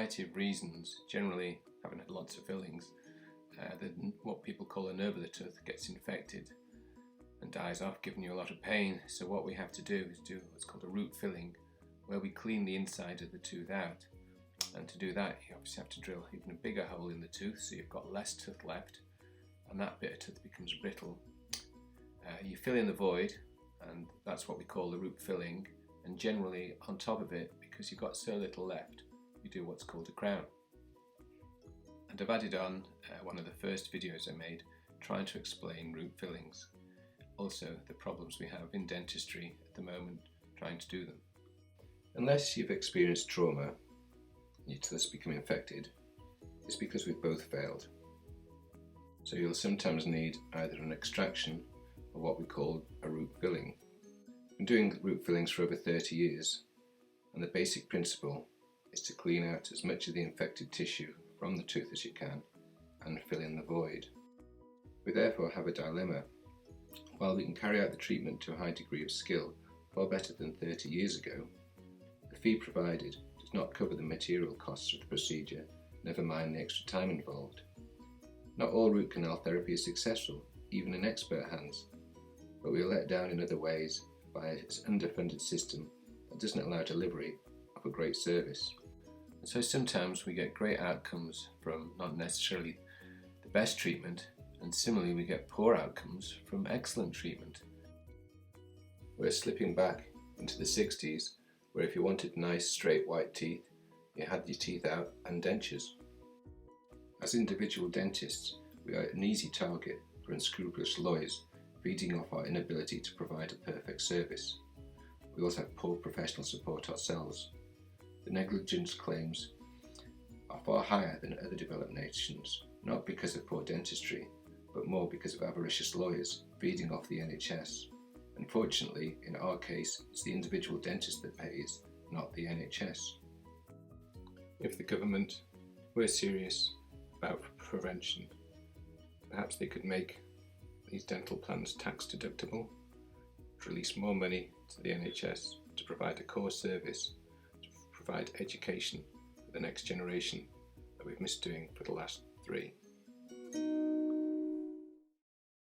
variety of reasons, generally having had lots of fillings, what people call a nerve of the tooth gets infected and dies off, giving you a lot of pain. So what we have to do is do what's called a root filling, where we clean the inside of the tooth out. And to do that, you obviously have to drill even a bigger hole in the tooth, so you've got less tooth left, and that bit of tooth becomes brittle. You fill in the void, and that's what we call the root filling. And generally on top of it, because you've got so little left, you do what's called a crown. And I've added on one of the first videos I made trying to explain root fillings. Also the problems we have in dentistry at the moment trying to do them. Unless you've experienced trauma, your teeth become infected, it's because we've both failed. So you'll sometimes need either an extraction or what we call a root filling. I've been doing root fillings for over 30 years, and the basic principle is to clean out as much of the infected tissue from the tooth as you can and fill in the void. We therefore have a dilemma. While we can carry out the treatment to a high degree of skill, far better than 30 years ago, the fee provided does not cover the material costs of the procedure, never mind the extra time involved. Not all root canal therapy is successful, even in expert hands, but we are let down in other ways by an underfunded system that doesn't allow delivery of a great service. And so sometimes we get great outcomes from not necessarily the best treatment, and similarly we get poor outcomes from excellent treatment. We're slipping back into the 60s, where if you wanted nice straight white teeth, you had your teeth out and dentures. As individual dentists, we are an easy target for unscrupulous lawyers feeding off our inability to provide a perfect service. We also have poor professional support ourselves. The negligence claims are far higher than other developed nations, not because of poor dentistry, but more because of avaricious lawyers feeding off the NHS. Unfortunately, in our case, it's the individual dentist that pays, not the NHS. If the government were serious about prevention, perhaps they could make these dental plans tax deductible, to release more money to the NHS to provide a core service, to provide education for the next generation that we've missed doing for the last 3.